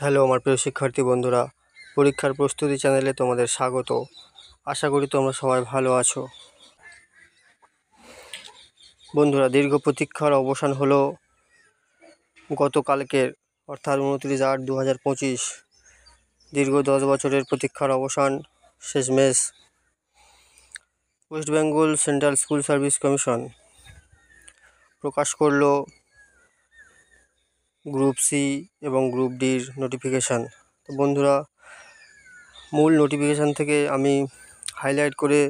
Hello আমার প্রিয় শিক্ষার্থী বন্ধুরা, পরীক্ষার প্রস্তুতি চ্যানেলে তোমাদের স্বাগত। আশা করি তোমরা সবাই ভালো আছো। বন্ধুরা, দীর্ঘ প্রতীক্ষার অবসান হলো গতকালকের, অর্থাৎ 29/8/2025। দীর্ঘ 10 বছরের প্রতীক্ষার অবসান, শেষমেশ West Bengal central school service Commission প্রকাশ করলো গ্রুপ সি এবং গ্রুপ ডির নোটিফিকেশান। তো বন্ধুরা, মূল নোটিফিকেশান থেকে আমি হাইলাইট করে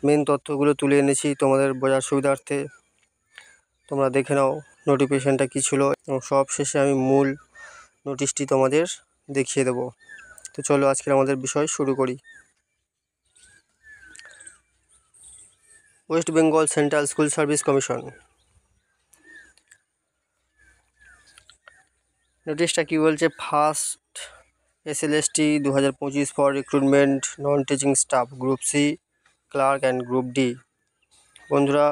মেন তথ্যগুলো তুলে এনেছি তোমাদের বোঝার সুবিধার্থে। তোমরা দেখে নাও নোটিফিকেশানটা কী ছিল, এবং সব শেষে আমি মূল নোটিশটি তোমাদের দেখিয়ে দেব। তো চলো আজকের আমাদের বিষয় শুরু করি। West Bengal central school service commission নোটিশটা কী বলছে? First SLST 2025 for recruitment non teaching staff group C, clerk and group D. বন্ধুরা,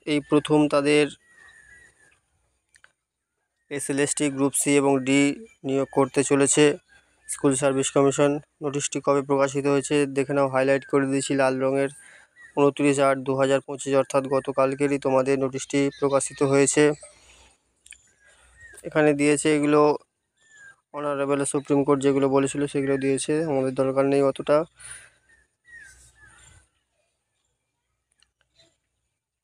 এই প্রথম তাদের SLST গ্রুপ সি এবং ডি নিয়োগ করতে চলেছে স্কুল সার্ভিস কমিশন। নোটিশটি কবে প্রকাশিত হয়েছে দেখে নাও, হাইলাইট করে দিয়েছি লাল রঙের। 29/8/2025, অর্থাৎ গতকালকেরই তোমাদের নোটিশটি প্রকাশিত হয়েছে। এখানে দিয়েছে এগুলো অনারেবল সুপ্রিম কোর্ট যেগুলো বলেছিল সেগুলো দিয়েছে, আমাদের দরকার নেই অতটা।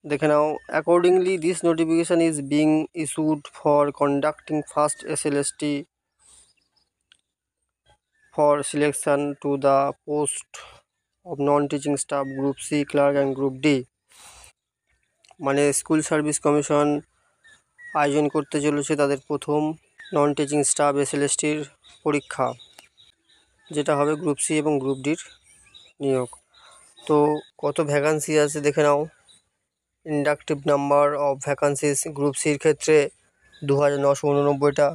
দেখে নাও, accordingly this notification is being issued for conducting first SLST for selection to the post of non-teaching staff group C, clerk and group D। মানে স্কুল সার্ভিস কমিশন আয়োজন করতে চলেছে তাদের প্রথম নন টিচিং স্টাফ SLSTর পরীক্ষা, যেটা হবে গ্রুপ সি এবং গ্রুপ ডির নিয়োগ। তো কত ভ্যাকান্সি আছে দেখে নাও। Indicative number of vacancies group সির ক্ষেত্রে 2989টা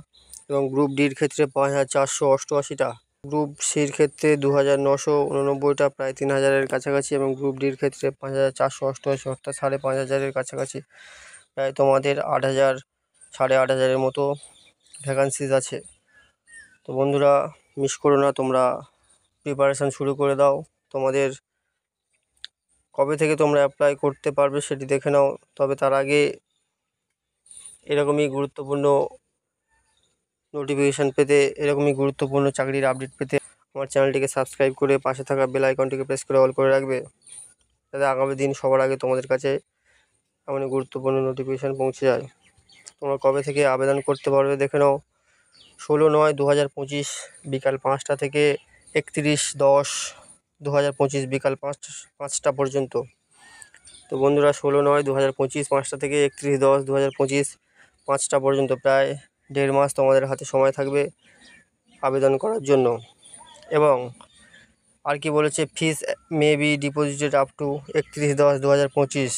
এবং গ্রুপ ডির ক্ষেত্রে 5488টা। গ্রুপ সির ক্ষেত্রে 2989টা, প্রায় 3000-এর কাছাকাছি, এবং গ্রুপ ডির ক্ষেত্রে 5488, অর্থাৎ 5500-এর কাছাকাছি, প্রায় তোমাদের 8000 8500-এর মতো ভ্যাকান্সিস আছে। তো বন্ধুরা, মিস করো না, তোমরা প্রিপারেশান শুরু করে দাও। তোমাদের কবে থেকে তোমরা অ্যাপ্লাই করতে পারবে সেটি দেখে নাও। তবে তার আগে এরকমই গুরুত্বপূর্ণ নোটিফিকেশান পেতে, এরকমই গুরুত্বপূর্ণ চাকরির আপডেট পেতে আমার চ্যানেলটিকে সাবস্ক্রাইব করে পাশে থাকা বেল আইকনটিকে প্রেস করে অল করে রাখবে, যাতে আগামী দিন সবার আগে তোমাদের কাছে এমনই গুরুত্বপূর্ণ নোটিফিকেশান পৌঁছে যায়। তোমরা কবে থেকে আবেদন করতে পারবে দেখে নাও। 16/9/2025 বিকাল 5টা থেকে 31/10/2025 বিকাল 5টা পর্যন্ত। তো বন্ধুরা, 16/9/2025 5টা থেকে 31/10/2025 5টা পর্যন্ত, প্রায় 1.5 মাস তোমাদের হাতে সময় থাকবে আবেদন করার জন্য। এবং আর কি বলেছে, fees may be deposited up to 31/10/2025,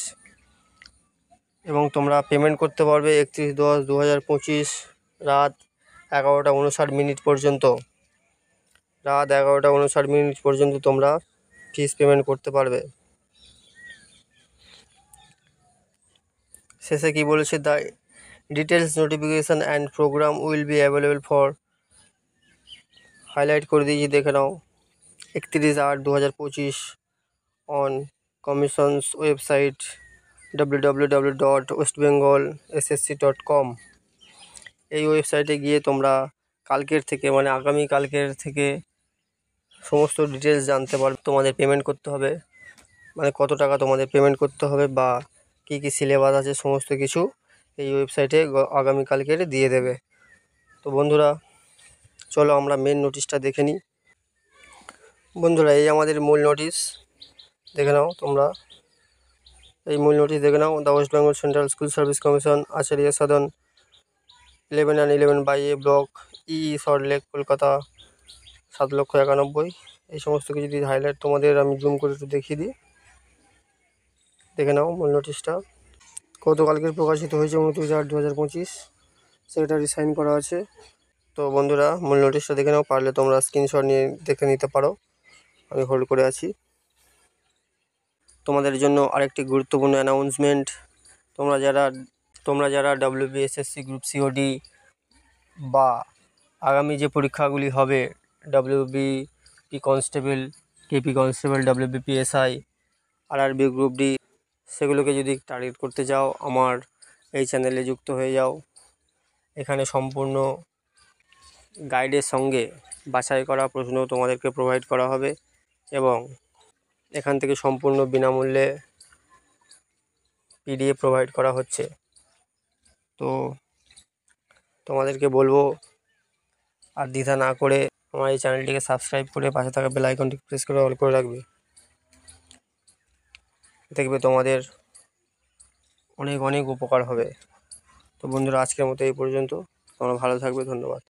এবং তোমরা পেমেন্ট করতে পারবে 31/10/2025 রাত 11:59 পর্যন্ত। রাত 11:59 পর্যন্ত তোমরা ফিস পেমেন্ট করতে পারবে। শেষে কি বলেছে, the details notification and programme will be available for, highlight করে দিয়েছি দেখে নাও, 31/8/2025 অন কমিশনস ওয়েবসাইট www.westbengalssc.com। এই ওয়েবসাইটে গিয়ে তোমরা কালকের থেকে, মানে আগামী কালকের থেকে সমস্ত ডিটেলস জানতে পারবে। তোমাদের পেমেন্ট করতে হবে, মানে কত টাকা তোমাদের পেমেন্ট করতে হবে বা কী কী সিলেবাস আছে, সমস্ত কিছু এই ওয়েবসাইটে আগামীকালকের দিয়ে দেবে। তো বন্ধুরা, চলো আমরা মেন নোটিশটা দেখে নিই। বন্ধুরা, এই আমাদের মূল নোটিশ, দেখে নাও তোমরা। এই মূল নোটিশ দেখে নাও। The West Bengal central school service Commission, Acharya Sadan, 11/11 by A block, Salt Lake, Kolkata 7,91,000। এই সমস্ত কিছু যদি হাইলাইট তোমাদের আমি জুম করে একটু দেখিয়ে দিই, দেখে নাও মূল নোটিশটা। গতকালকের প্রকাশিত হয়েছে 29/8/2025, সেক্রেটারি সাইন করা আছে। তো বন্ধুরা, মূল নোটিশটা দেখে নাও, পারলে তোমরা স্ক্রিনশট নিয়ে দেখে নিতে পারো, আমি হোল্ড করে আছি। তোমাদের জন্য আরেকটি গুরুত্বপূর্ণ অ্যানাউন্সমেন্ট, তোমরা যারা WBSSC গ্রুপ সিওডি বা আগামী যে পরীক্ষাগুলি হবে WBP constable, KP constable, WBPSI, RRB group D, সেগুলোকে যদি টার্গেট করতে চাও আমার এই চ্যানেলে যুক্ত হয়ে যাও। এখানে সম্পূর্ণ গাইডের সঙ্গে বাছাই করা প্রশ্ন তোমাদেরকে প্রোভাইড করা হবে এবং এখান থেকে সম্পূর্ণ বিনামূল্যে PDF প্রোভাইড করা হচ্ছে। তো তোমাদেরকে বলবো আর দ্বিধা না করে আমার এই চ্যানেলটিকে সাবস্ক্রাইব করে পাশে থাকা বেল আইকনটি প্রেস করে অল করে রাখবে। দেখবে তোমাদের অনেক অনেক উপকার হবে। তো বন্ধুরা, আজকের মতো এই পর্যন্ত। তোমরা ভালো থাকবে। ধন্যবাদ।